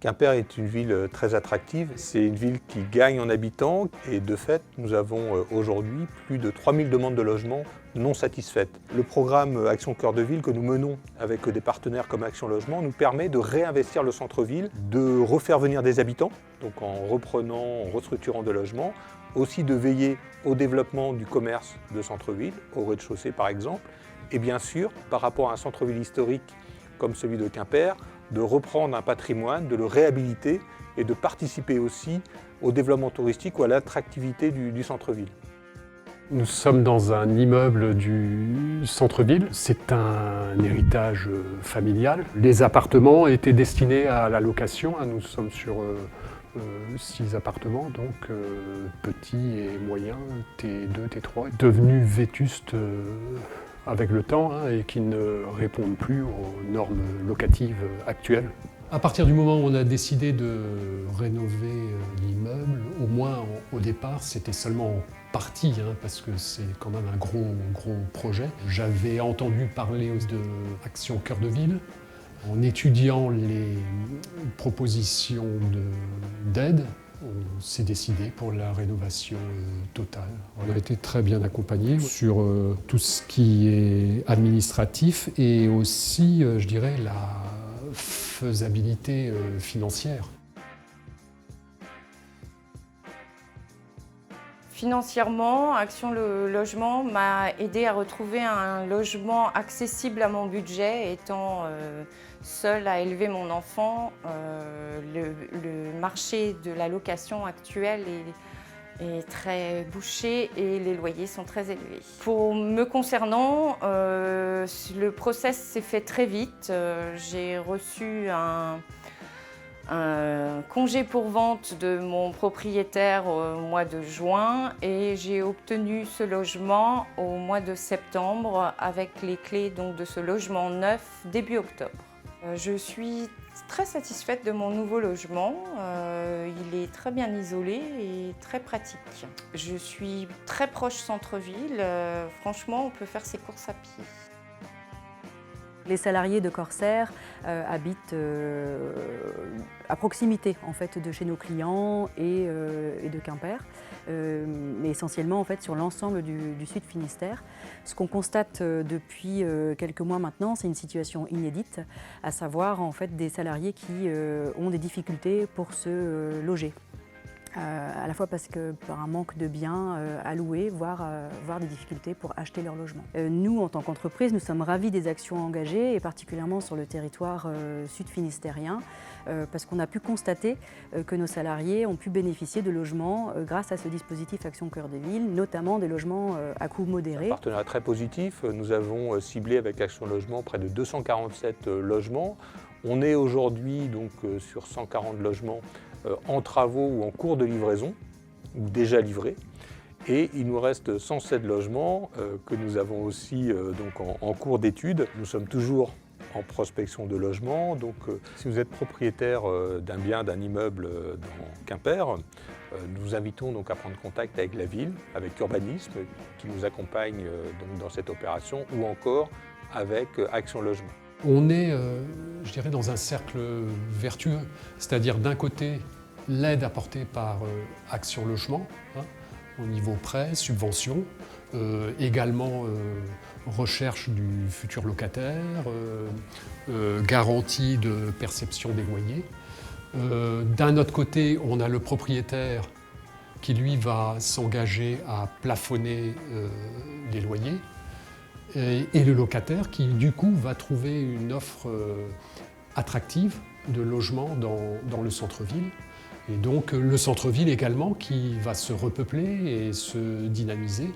Quimper est une ville très attractive, c'est une ville qui gagne en habitants et de fait, nous avons aujourd'hui plus de 3000 demandes de logement non satisfaites. Le programme Action Cœur de Ville que nous menons avec des partenaires comme Action Logement nous permet de réinvestir le centre-ville, de refaire venir des habitants, donc en reprenant, en restructurant des logements, aussi de veiller au développement du commerce de centre-ville, au rez-de-chaussée par exemple, et bien sûr, par rapport à un centre-ville historique comme celui de Quimper, de reprendre un patrimoine, de le réhabiliter et de participer aussi au développement touristique ou à l'attractivité du centre-ville. Nous sommes dans un immeuble du centre-ville. C'est un héritage familial. Les appartements étaient destinés à la location. Nous sommes sur 6 appartements, donc petits et moyens, T2, T3, devenus vétustes avec le temps et qui ne répondent plus aux normes locatives actuelles. À partir du moment où on a décidé de rénover l'immeuble, au moins au départ, c'était seulement en partie, parce que c'est quand même un gros projet. J'avais entendu parler de Action Cœur de Ville. En étudiant les propositions d'aide, on s'est décidé pour la rénovation totale. On a été très bien accompagnés sur tout ce qui est administratif et aussi, je dirais, la faisabilité financière. Financièrement, Action Logement m'a aidé à retrouver un logement accessible à mon budget, étant seule à élever mon enfant. Le marché de la location actuelle est très bouché et les loyers sont très élevés. Pour me concernant, le process s'est fait très vite. J'ai reçu un congé pour vente de mon propriétaire au mois de juin et j'ai obtenu ce logement au mois de septembre avec les clés donc, de ce logement neuf début octobre. Je suis très satisfaite de mon nouveau logement. Il est très bien isolé et très pratique. Je suis très proche centre-ville. Franchement, on peut faire ses courses à pied. Les salariés de Corsair habitent à proximité en fait, de chez nos clients et de Quimper, mais essentiellement en fait, sur l'ensemble du Sud Finistère. Ce qu'on constate depuis quelques mois maintenant, c'est une situation inédite, à savoir en fait, des salariés qui ont des difficultés pour se loger. À la fois parce que par un manque de biens à louer, voire des difficultés pour acheter leur logement. Nous, en tant qu'entreprise, nous sommes ravis des actions engagées, et particulièrement sur le territoire sud-finistérien, parce qu'on a pu constater que nos salariés ont pu bénéficier de logements grâce à ce dispositif Action Cœur de Ville, notamment des logements à coût modéré. Un partenariat très positif. Nous avons ciblé avec Action Logement près de 247 logements. On est aujourd'hui donc sur 140 logements en travaux ou en cours de livraison, ou déjà livrés. Et il nous reste 107 logements que nous avons aussi donc en cours d'étude. Nous sommes toujours en prospection de logements. Donc si vous êtes propriétaire d'un bien, d'un immeuble dans Quimper, nous vous invitons donc à prendre contact avec la ville, avec Urbanisme qui nous accompagne donc dans cette opération, ou encore avec Action Logement. On est, je dirais, dans un cercle vertueux, c'est-à-dire d'un côté l'aide apportée par Action Logement, au niveau prêt, subvention, également recherche du futur locataire, garantie de perception des loyers. D'un autre côté, on a le propriétaire qui lui va s'engager à plafonner les loyers. Et le locataire qui, du coup, va trouver une offre attractive de logement dans le centre-ville. Et donc le centre-ville également qui va se repeupler et se dynamiser.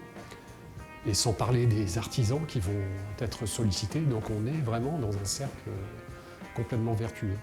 Et sans parler des artisans qui vont être sollicités. Donc on est vraiment dans un cercle complètement vertueux.